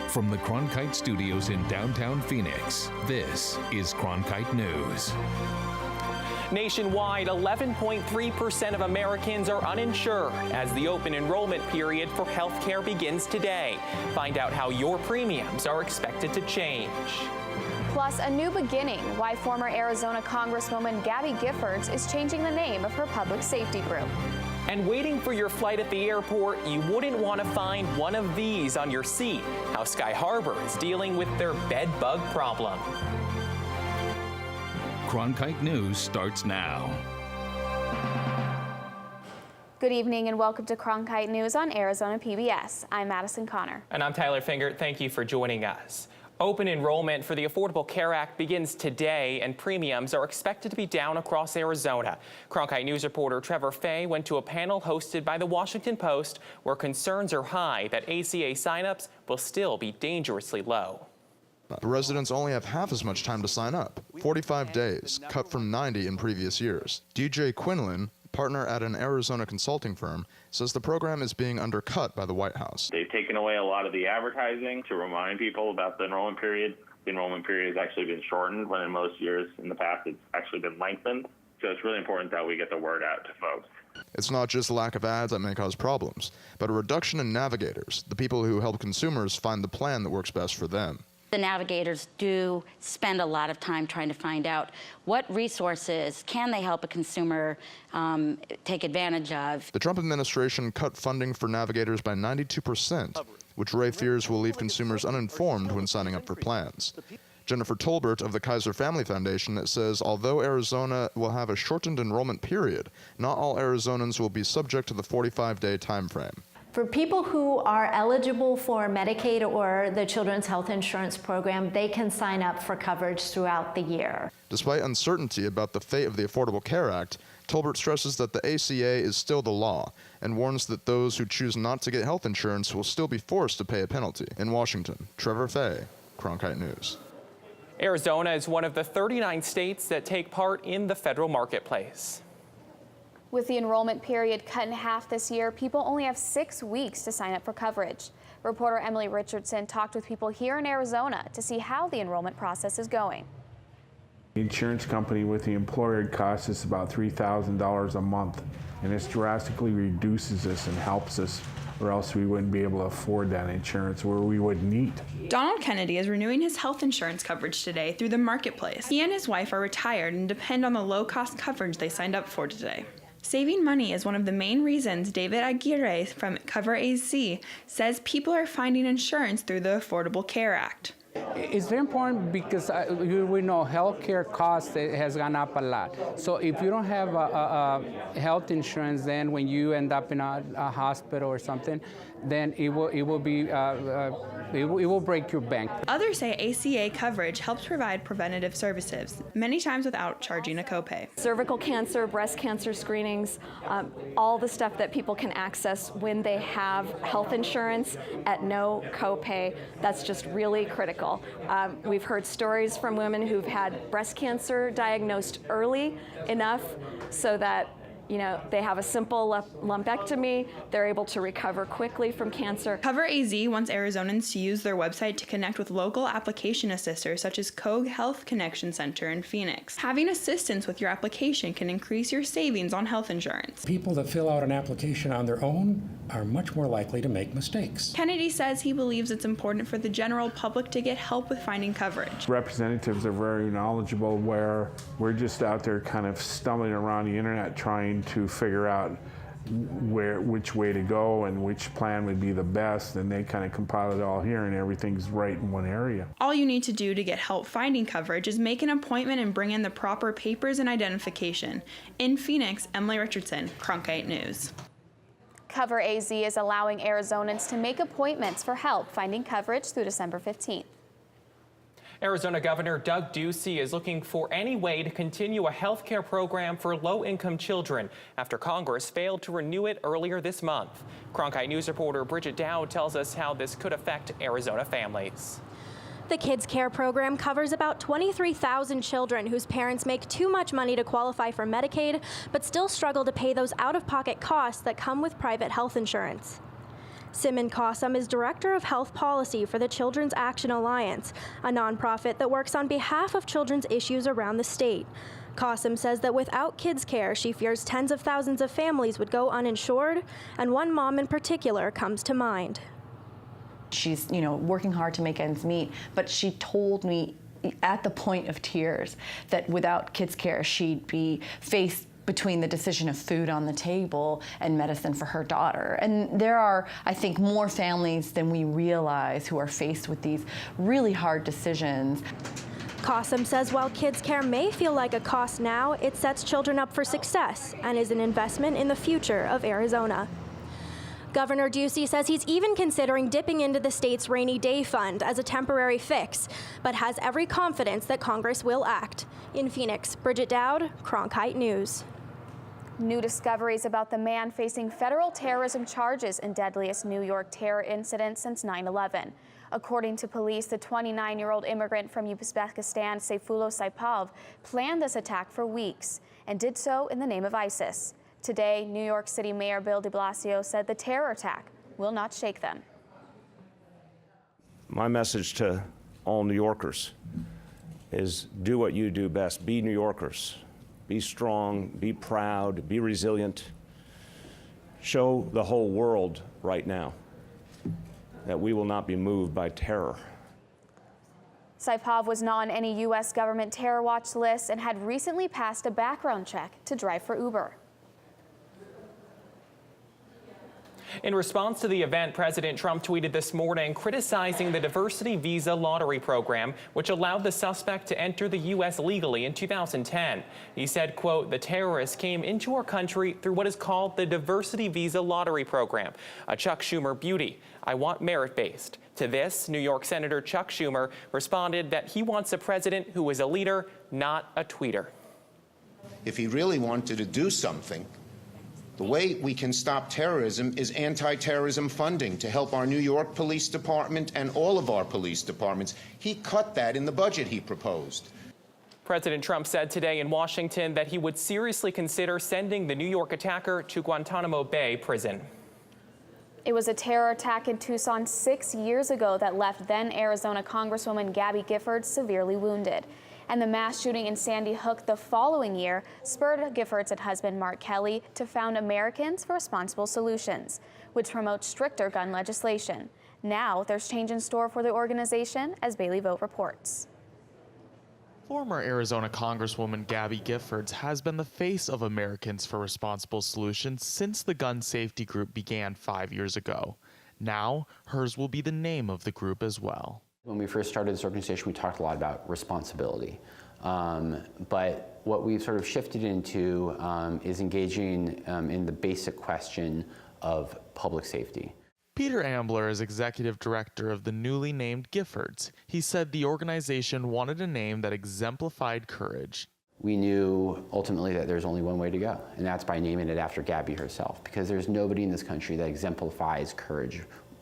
From the Cronkite studios in downtown Phoenix, this is Cronkite News. Nationwide, 11.3% of Americans are uninsured as the open enrollment period for health care begins today. Find out how your premiums are expected to change. Plus, a new beginning, why former Arizona Congresswoman Gabby Giffords is changing the name of her public safety group. And waiting for your flight at the airport, you wouldn't want to find one of these on your seat. How Sky Harbor is dealing with their bed bug problem. Cronkite News starts now. Good evening and welcome to Cronkite News on Arizona PBS. I'm Madison Connor. And I'm Tyler Finger. Thank you for joining us. Open enrollment for the Affordable Care Act begins today, and premiums are expected to be down across Arizona. Cronkite News reporter Trevor Fay went to a panel hosted by the Washington Post where concerns are high that ACA signups will still be dangerously low. Residents only have half as much time to sign up, 45 days, cut from 90 in previous years. DJ Quinlan, partner at an Arizona consulting firm, says the program is being undercut by the White House. They've taken away a lot of the advertising to remind people about the enrollment period. The enrollment period has actually been shortened when in most years in the past it's actually been lengthened. So it's really important that we get the word out to folks. It's not just lack of ads that may cause problems, but a reduction in navigators, the people who help consumers find the plan that works best for them. The navigators do spend a lot of time trying to find out what resources can they help a consumer take advantage of. The Trump administration cut funding for navigators by 92%, which Ray fears will leave consumers uninformed when signing up for plans. Jennifer Tolbert of the Kaiser Family Foundation says although Arizona will have a shortened enrollment period, not all Arizonans will be subject to the 45-day time frame. For people who are eligible for Medicaid or the Children's Health Insurance Program, they can sign up for coverage throughout the year. Despite uncertainty about the fate of the Affordable Care Act, Tolbert stresses that the ACA is still the law and warns that those who choose not to get health insurance will still be forced to pay a penalty. In Washington, Trevor Fay, Cronkite News. Arizona is one of the 39 states that take part in the federal marketplace. With the enrollment period cut in half this year, people only have 6 weeks to sign up for coverage. Reporter Emily Richardson talked with people here in Arizona to see how the enrollment process is going. The insurance company with the employer costs us about $3,000 a month, and this drastically reduces us and helps us, or else we wouldn't be able to afford that insurance where we would need. Donald Kennedy is renewing his health insurance coverage today through the marketplace. He and his wife are retired and depend on the low-cost coverage they signed up for today. Saving money is one of the main reasons David Aguirre from Cover AZ says people are finding insurance through the Affordable Care Act. It's very important because we know healthcare costs has gone up a lot. So if you don't have health insurance, then when you end up in a hospital or something, then it will break your bank. Others say ACA coverage helps provide preventative services, many times without charging a copay. Cervical cancer, breast cancer screenings, all the stuff that people can access when they have health insurance at no copay, that's just really critical. We've heard stories from women who've had breast cancer diagnosed early enough so that they have a simple lumpectomy, they're able to recover quickly from cancer. Cover AZ wants Arizonans to use their website to connect with local application assisters such as Cogue Health Connection Center in Phoenix. Having assistance with your application can increase your savings on health insurance. People that fill out an application on their own are much more likely to make mistakes. Kennedy says he believes it's important for the general public to get help with finding coverage. Representatives are very knowledgeable where we're just out there kind of stumbling around the internet trying to figure out which way to go and which plan would be the best, and they kind of compile it all here and everything's right in one area. All you need to do to get help finding coverage is make an appointment and bring in the proper papers and identification. In Phoenix, Emily Richardson, Cronkite News. Cover AZ is allowing Arizonans to make appointments for help finding coverage through December 15th. Arizona Governor Doug Ducey is looking for any way to continue a health care program for low-income children after Congress failed to renew it earlier this month. Cronkite News reporter Bridget Dowd tells us how this could affect Arizona families. The Kids Care program covers about 23,000 children whose parents make too much money to qualify for Medicaid, but still struggle to pay those out-of-pocket costs that come with private health insurance. Simon Kossum is Director of Health Policy for the Children's Action Alliance, a nonprofit that works on behalf of children's issues around the state. Kossum says that without kids' care, she fears tens of thousands of families would go uninsured, and one mom in particular comes to mind. She's, working hard to make ends meet, but she told me at the point of tears that without kids' care, she'd be faced between the decision of food on the table and medicine for her daughter. And there are, I think, more families than we realize who are faced with these really hard decisions. Kossum says while kids' care may feel like a cost now, it sets children up for success and is an investment in the future of Arizona. Governor Ducey says he's even considering dipping into the state's rainy day fund as a temporary fix, but has every confidence that Congress will act. In Phoenix, Bridget Dowd, Cronkite News. New discoveries about the man facing federal terrorism charges in deadliest New York terror incident since 9/11. According to police, the 29-year-old immigrant from Uzbekistan, Sayfullo Saipov, planned this attack for weeks and did so in the name of ISIS. Today, New York City Mayor Bill de Blasio said the terror attack will not shake them. My message to all New Yorkers is do what you do best. Be New Yorkers. Be strong, be proud, be resilient. Show the whole world right now that we will not be moved by terror. Saipov was not on any U.S. government terror watch list and had recently passed a background check to drive for Uber. In response to the event, President Trump tweeted this morning criticizing the diversity visa lottery program, which allowed the suspect to enter the U.S. legally in 2010. He said, quote, "The terrorists came into our country through what is called the diversity visa lottery program, a Chuck Schumer beauty. I want merit-based." To this, New York Senator Chuck Schumer responded that he wants a president who is a leader, not a tweeter. If he really wanted to do something, the way we can stop terrorism is anti-terrorism funding to help our New York Police Department and all of our police departments. He cut that in the budget he proposed. President Trump said today in Washington that he would seriously consider sending the New York attacker to Guantanamo Bay prison. It was a terror attack in Tucson 6 years ago that left then Arizona Congresswoman Gabby Giffords severely wounded. And the mass shooting in Sandy Hook the following year spurred Giffords and husband Mark Kelly to found Americans for Responsible Solutions, which promotes stricter gun legislation. Now there's change in store for the organization, as Bailey Vogt reports. Former Arizona Congresswoman Gabby Giffords has been the face of Americans for Responsible Solutions since the gun safety group began 5 years ago. Now, hers will be the name of the group as well. When we first started this organization, we talked a lot about responsibility. But what we've sort of shifted into is engaging in the basic question of public safety. Peter Ambler is executive director of the newly named Giffords. He said the organization wanted a name that exemplified courage. We knew ultimately that there's only one way to go, and that's by naming it after Gabby herself, because there's nobody in this country that exemplifies courage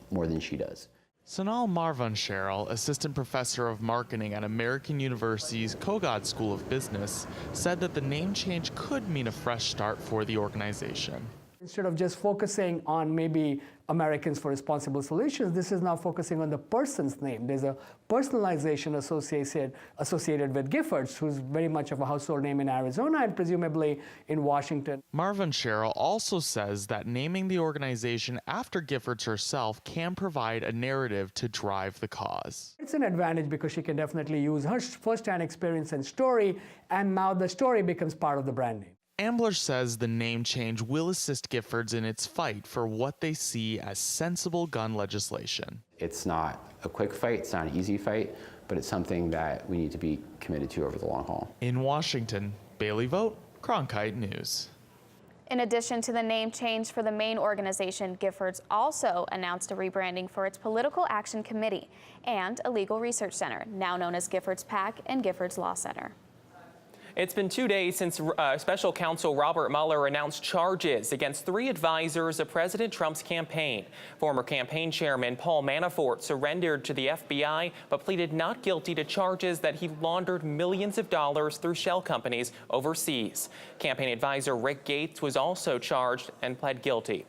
more than she does. Sonal Marvancheryl, assistant professor of marketing at American University's Kogod School of Business, said that the name change could mean a fresh start for the organization. Instead of just focusing on maybe Americans for Responsible Solutions, this is now focusing on the person's name. There's a personalization associated with Giffords, who's very much of a household name in Arizona and presumably in Washington. Marvancheryl also says that naming the organization after Giffords herself can provide a narrative to drive the cause. It's an advantage because she can definitely use her first-hand experience and story, and now the story becomes part of the brand name. Ambler says the name change will assist Giffords in its fight for what they see as sensible gun legislation. It's not a quick fight, it's not an easy fight, but it's something that we need to be committed to over the long haul. In Washington, Bailey Vogt, Cronkite News. In addition to the name change for the main organization, Giffords also announced a rebranding for its Political Action Committee and a legal research center, now known as Giffords PAC and Giffords Law Center. It's been 2 days since Special Counsel Robert Mueller announced charges against 3 advisors of President Trump's campaign. Former campaign chairman Paul Manafort surrendered to the FBI but pleaded not guilty to charges that he laundered millions of dollars through shell companies overseas. Campaign advisor Rick Gates was also charged and pled guilty.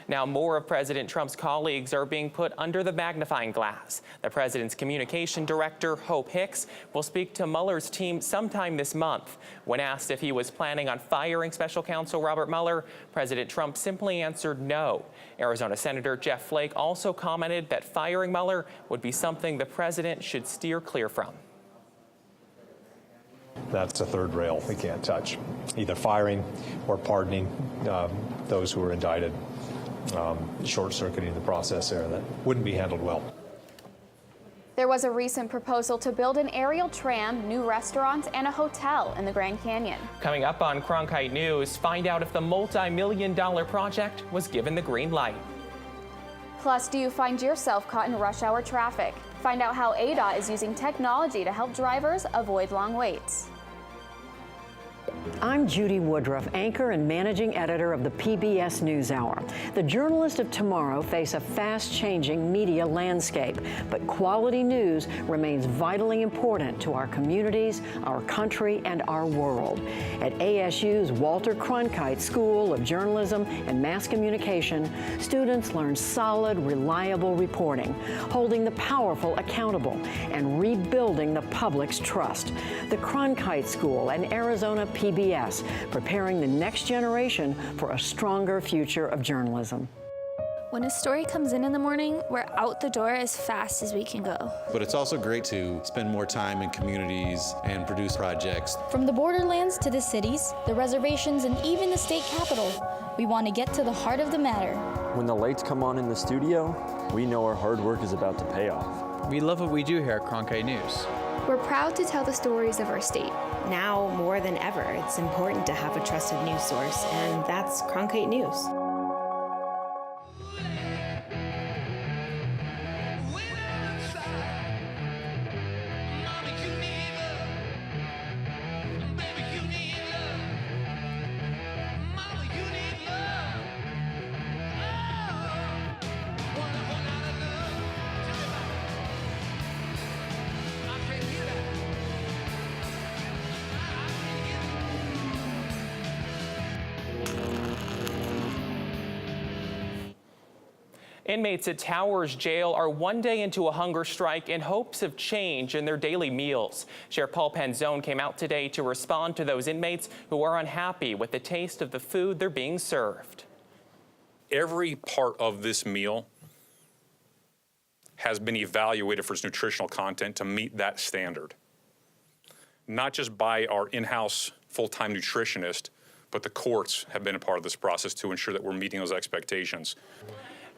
Now, more of President Trump's colleagues are being put under the magnifying glass. The president's communication director, Hope Hicks, will speak to Mueller's team sometime this month. When asked if he was planning on firing special counsel Robert Mueller, President Trump simply answered no. Arizona Senator Jeff Flake also commented that firing Mueller would be something the president should steer clear from. That's a third rail we can't touch, either firing or pardoning those who were indicted, short-circuiting the process there. That wouldn't be handled well. There was a recent proposal to build an aerial tram, new restaurants, and a hotel in the Grand Canyon. Coming up on Cronkite News, find out if the multi-million-dollar project was given the green light. Plus, do you find yourself caught in rush hour traffic? Find out how ADOT is using technology to help drivers avoid long waits. I'm Judy Woodruff, anchor and managing editor of the PBS NewsHour. The journalists of tomorrow face a fast-changing media landscape, but quality news remains vitally important to our communities, our country, and our world. At ASU's Walter Cronkite School of Journalism and Mass Communication, students learn solid, reliable reporting, holding the powerful accountable, and rebuilding the public's trust. The Cronkite School and Arizona PBS, preparing the next generation for a stronger future of journalism. When a story comes in the morning, we're out the door as fast as we can go. But it's also great to spend more time in communities and produce projects. From the borderlands to the cities, the reservations, and even the state capitol, we want to get to the heart of the matter. When the lights come on in the studio, we know our hard work is about to pay off. We love what we do here at Cronkite News. We're proud to tell the stories of our state. Now, more than ever, it's important to have a trusted news source, and that's Cronkite News. Inmates at Towers Jail are one day into a hunger strike in hopes of change in their daily meals. Sheriff Paul Penzone came out today to respond to those inmates who are unhappy with the taste of the food they're being served. Every part of this meal has been evaluated for its nutritional content to meet that standard. Not just by our in-house full-time nutritionist, but the courts have been a part of this process to ensure that we're meeting those expectations.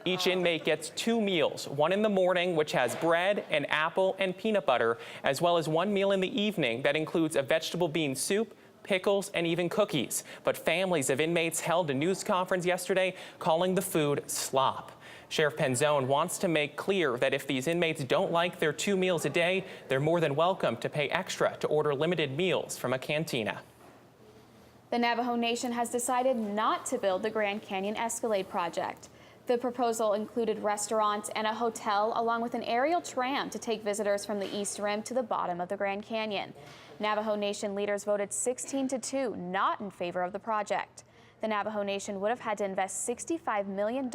Each inmate gets 2 meals, one in the morning, which has bread, an apple, and peanut butter, as well as one meal in the evening that includes a vegetable bean soup, pickles, and even cookies. But families of inmates held a news conference yesterday calling the food slop. Sheriff Penzone wants to make clear that if these inmates don't like their 2 meals a day, they're more than welcome to pay extra to order limited meals from a cantina. The Navajo Nation has decided not to build the Grand Canyon Escalade project. The proposal included restaurants and a hotel, along with an aerial tram to take visitors from the East Rim to the bottom of the Grand Canyon. Navajo Nation leaders voted 16-2 not in favor of the project. The Navajo Nation would have had to invest $65 million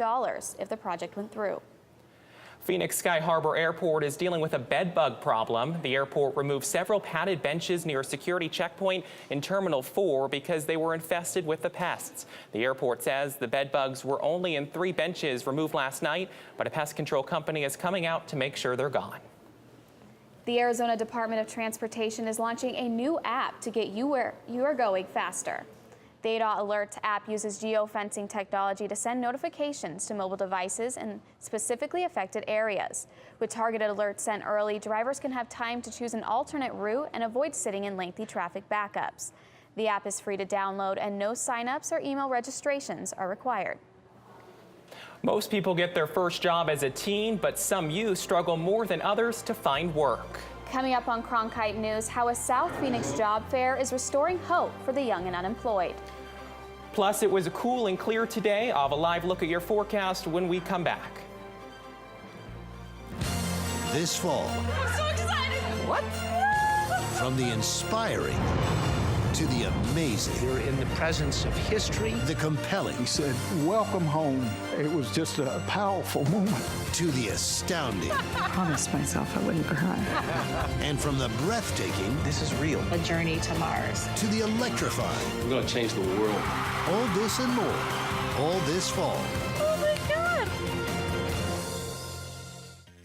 if the project went through. Phoenix Sky Harbor Airport is dealing with a bed bug problem. The airport removed several padded benches near a security checkpoint in Terminal 4 because they were infested with the pests. The airport says the bed bugs were only in 3 benches removed last night, but a pest control company is coming out to make sure they're gone. The Arizona Department of Transportation is launching a new app to get you where you are going faster. The ADOT Alerts app uses geofencing technology to send notifications to mobile devices in specifically affected areas. With targeted alerts sent early, drivers can have time to choose an alternate route and avoid sitting in lengthy traffic backups. The app is free to download, and no sign-ups or email registrations are required. Most people get their first job as a teen, but some youth struggle more than others to find work. Coming up on Cronkite News, how a South Phoenix job fair is restoring hope for the young and unemployed. Plus, it was cool and clear today. I'll have a live look at your forecast when we come back. This fall, I'm so excited! What? from the inspiring to the amazing. You're in the presence of history. The compelling. He said, "Welcome home." It was just a powerful moment. To the astounding. I promised myself I wouldn't cry. And from the breathtaking. This is real. A journey to Mars. To the electrifying. We're going to change the world. All this and more. All this fall. Oh my God!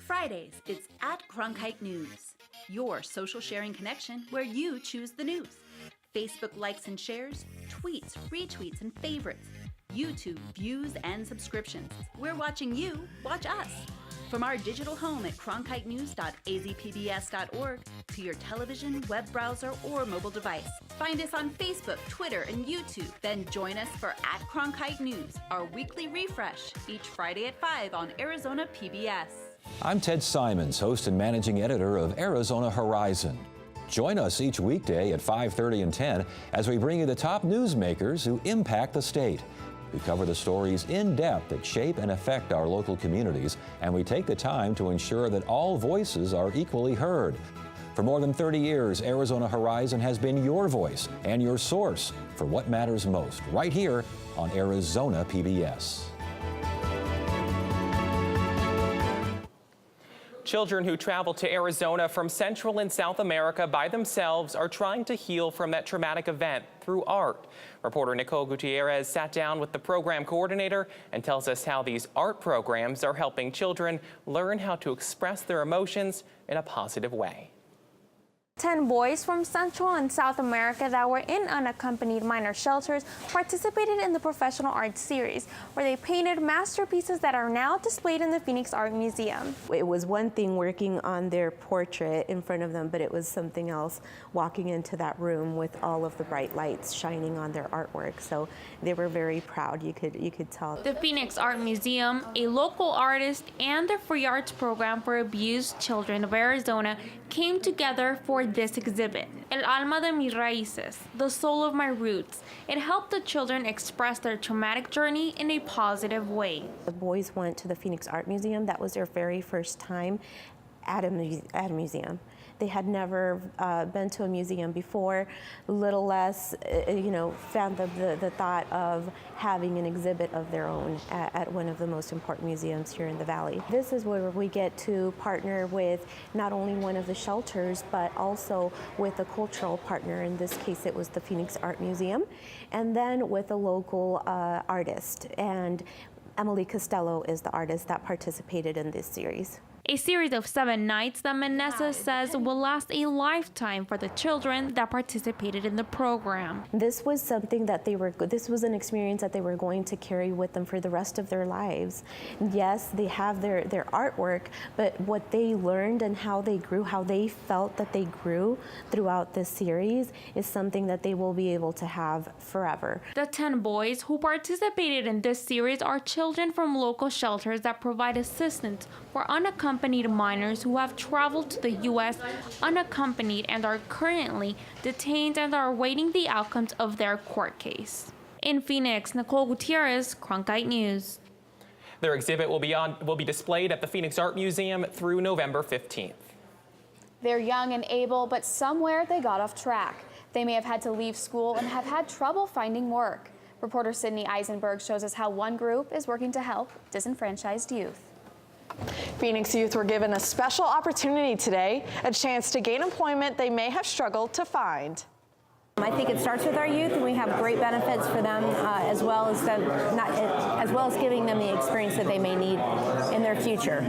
Fridays, it's at Cronkite News, your social sharing connection where you choose the news. Facebook likes and shares, tweets, retweets, and favorites. YouTube views and subscriptions. We're watching you watch us. From our digital home at cronkitenews.azpbs.org to your television, web browser, or mobile device. Find us on Facebook, Twitter, and YouTube. Then join us for at Cronkite News, our weekly refresh, each Friday at 5 on Arizona PBS. I'm Ted Simons, host and managing editor of Arizona Horizon. Join us each weekday at 5:30 and 10 as we bring you the top newsmakers who impact the state. We cover the stories in depth that shape and affect our local communities, and we take the time to ensure that all voices are equally heard. For more than 30 years, Arizona Horizon has been your voice and your source for what matters most, right here on Arizona PBS. Children who travel to Arizona from Central and South America by themselves are trying to heal from that traumatic event through art. Reporter Nicole Gutierrez sat down with the program coordinator and tells us how these art programs are helping children learn how to express their emotions in a positive way. 10 boys from Central and South America that were in unaccompanied minor shelters participated in the Professional Art Series, where they painted masterpieces that are now displayed in the Phoenix Art Museum. It was one thing working on their portrait in front of them, but it was something else walking into that room with all of the bright lights shining on their artwork. So they were very proud, you could tell. The Phoenix Art Museum, a local artist, and the Free Arts Program for Abused Children of Arizona came together for this exhibit, El Alma de Mis Raíces, the soul of my roots. It helped the children express their traumatic journey in a positive way. The boys went to the Phoenix Art Museum. That was their very first time at a museum. They had never been to a museum before, little less, found the thought of having an exhibit of their own at one of the most important museums here in the Valley. This is where we get to partner with not only one of the shelters, but also with a cultural partner. In this case, it was the Phoenix Art Museum, and then with a local artist. And Emily Costello is the artist that participated in this series. A series of 7 nights that Manessa says will last a lifetime for the children that participated in the program. This was something that this was an experience that they were going to carry with them for the rest of their lives. Yes, they have their artwork, but what they learned and how they grew, how they felt that they grew throughout this series is something that they will be able to have forever. The 10 boys who participated in this series are children from local shelters that provide assistance for unaccompanied minors who have traveled to the U.S. unaccompanied and are currently detained and are awaiting the outcomes of their court case. In Phoenix, Nicole Gutierrez, Cronkite News. Their exhibit will be displayed at the Phoenix Art Museum through November 15th. They're young and able, but somewhere they got off track. They may have had to leave school and have had trouble finding work. Reporter Sydney Eisenberg shows us how one group is working to help disenfranchised youth. Phoenix youth were given a special opportunity today, a chance to gain employment they may have struggled to find. I think it starts with our youth, and we have great benefits for them, as well as giving them the experience that they may need in their future.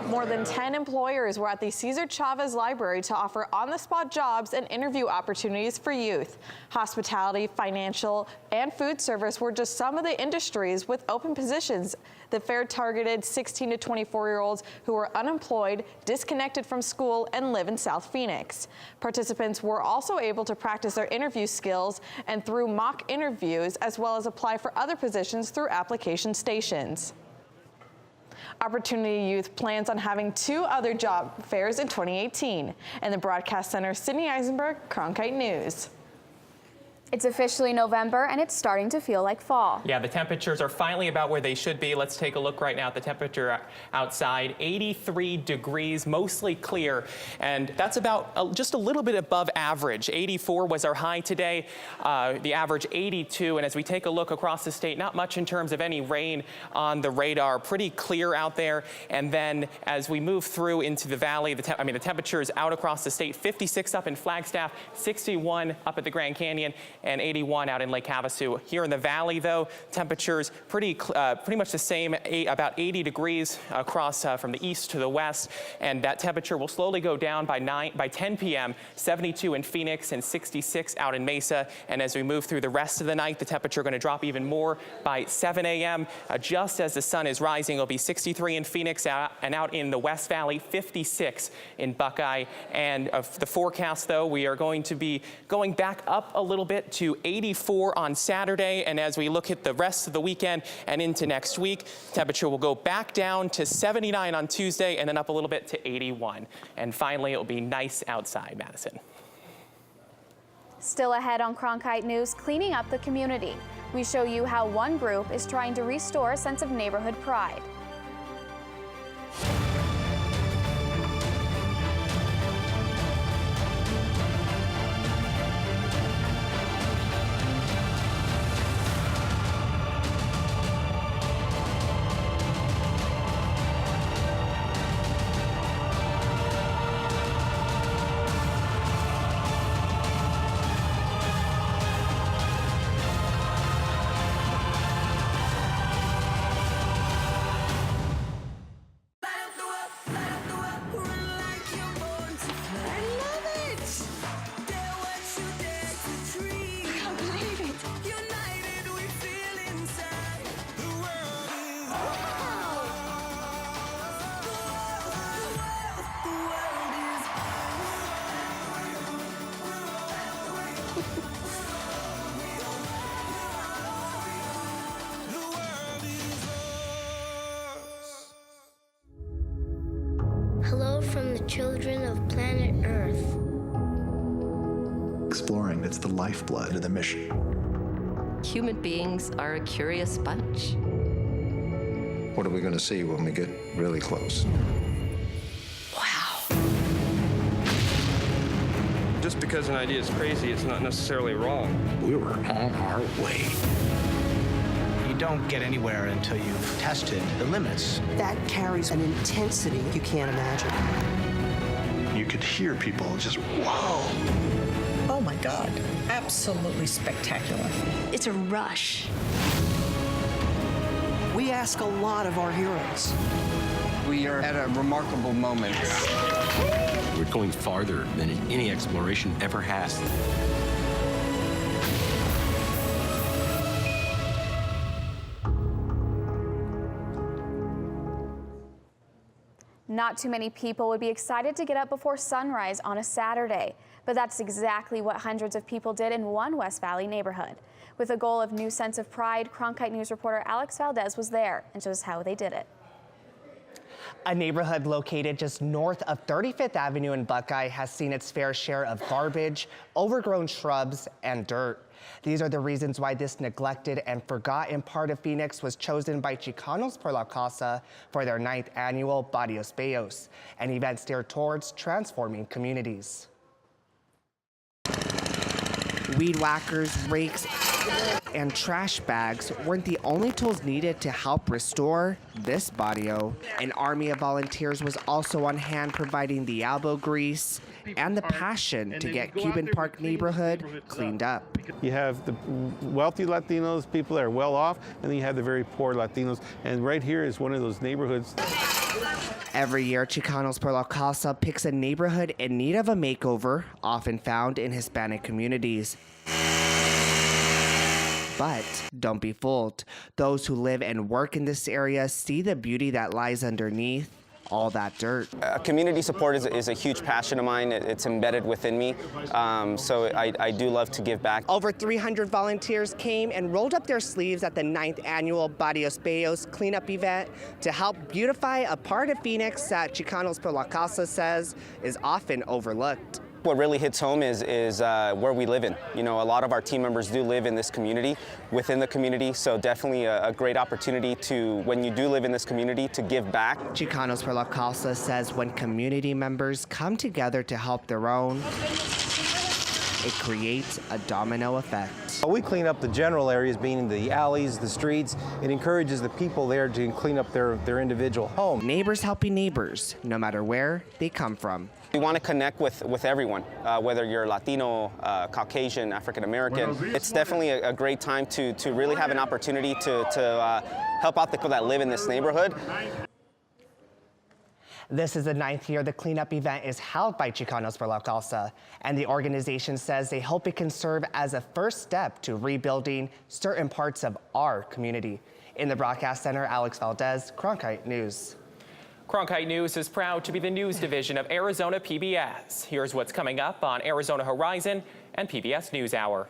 More than 10 employers were at the Cesar Chavez Library to offer on-the-spot jobs and interview opportunities for youth. Hospitality, financial, and food service were just some of the industries with open positions. The fair targeted 16 to 24-year-olds who are unemployed, disconnected from school, and live in South Phoenix. Participants were also able to practice their interview skills and through mock interviews, as well as apply for other positions through application stations. Opportunity Youth plans on having 2 other job fairs in 2018. In the Broadcast Center, Sydney Eisenberg, Cronkite News. It's officially November and it's starting to feel like fall. Yeah, the temperatures are finally about where they should be. Let's take a look right now at the temperature outside. 83 degrees, mostly clear, and that's about just a little bit above average. 84 was our high today, the average 82, and as we take a look across the state, not much in terms of any rain on the radar. Pretty clear out there, and then as we move through into the valley, the temperatures out across the state, 56 up in Flagstaff, 61 up at the Grand Canyon, and 81 out in Lake Havasu. Here in the valley, though, temperatures pretty much the same, about 80 degrees across from the east to the west, and that temperature will slowly go down by 10 p.m. 72 in Phoenix and 66 out in Mesa. And as we move through the rest of the night, the temperature going to drop even more by 7 a.m. Just as the sun is rising, it'll be 63 in Phoenix and out in the West Valley, 56 in Buckeye. And the forecast, though, we are going to be going back up a little bit to 84 on Saturday, and as we look at the rest of the weekend and into next week, temperature will go back down to 79 on Tuesday and then up a little bit to 81. And finally, it will be nice outside, Madison. Still ahead on Cronkite News, cleaning up the community. We show you how one group is trying to restore a sense of neighborhood pride. Hello from the children of planet Earth. Exploring, it's the lifeblood of the mission. Human beings are a curious bunch. What are we going to see when we get really close? Just because an idea is crazy, it's not necessarily wrong. We were on our way. You don't get anywhere until you've tested the limits. That carries an intensity you can't imagine. You could hear people just, whoa. Oh my God, absolutely spectacular. It's a rush. We ask a lot of our heroes. We are at a remarkable moment. We're going farther than any exploration ever has. Not too many people would be excited to get up before sunrise on a Saturday, but that's exactly what hundreds of people did in one West Valley neighborhood. With a goal of new sense of pride, Cronkite News reporter Alex Valdez was there and shows how they did it. A neighborhood located just north of 35th Avenue in Buckeye has seen its fair share of garbage, overgrown shrubs, and dirt. These are the reasons why this neglected and forgotten part of Phoenix was chosen by Chicanos por la Casa for their 9th annual Barrios Bellos, an event steered towards transforming communities. Weed whackers, rakes, and trash bags weren't the only tools needed to help restore this barrio. An army of volunteers was also on hand providing the elbow grease and the passion to get Cuban Park neighborhood cleaned up. You have the wealthy Latinos, people that are well off, and then you have the very poor Latinos. And right here is one of those neighborhoods. Every year, Chicanos por la Casa picks a neighborhood in need of a makeover, often found in Hispanic communities. But don't be fooled. Those who live and work in this area see the beauty that lies underneath all that dirt. Community support is a huge passion of mine. It's embedded within me, so I do love to give back. Over 300 volunteers came and rolled up their sleeves at the 9th annual Barrios Bellos cleanup event to help beautify a part of Phoenix that Chicanos por la Casa says is often overlooked. what really hits home is where we live in. You know, a lot of our team members do live in this community, within the community, so definitely a great opportunity to, when you do live in this community, to give back. Chicanos por la Causa says when community members come together to help their own, it creates a domino effect. We clean up the general areas, being the alleys, the streets. It encourages the people there to clean up their individual home. Neighbors helping neighbors, no matter where they come from. We want to connect with everyone, whether you're Latino, Caucasian, African American. It's definitely a great time to really have an opportunity to help out the people that live in this neighborhood. This is the 9th year the cleanup event is held by Chicanos por la Causa, and the organization says they hope it can serve as a first step to rebuilding certain parts of our community. In the broadcast center, Alex Valdez, Cronkite News. Cronkite News is proud to be the news division of Arizona PBS. Here's what's coming up on Arizona Horizon and PBS NewsHour.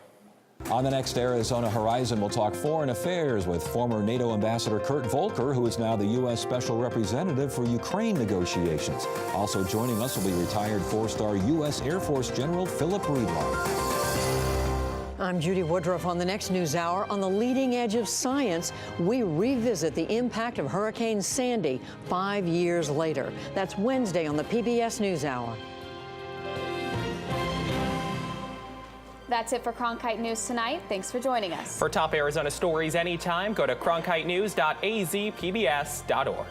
On the next Arizona Horizon, we'll talk foreign affairs with former NATO Ambassador Kurt Volker, who is now the U.S. Special Representative for Ukraine negotiations. Also joining us will be retired 4-star U.S. Air Force General Philip Reedlar. I'm Judy Woodruff on the next NewsHour. On the leading edge of science, we revisit the impact of Hurricane Sandy 5 years later. That's Wednesday on the PBS NewsHour. That's it for Cronkite News tonight. Thanks for joining us. For top Arizona stories anytime, go to cronkitenews.azpbs.org.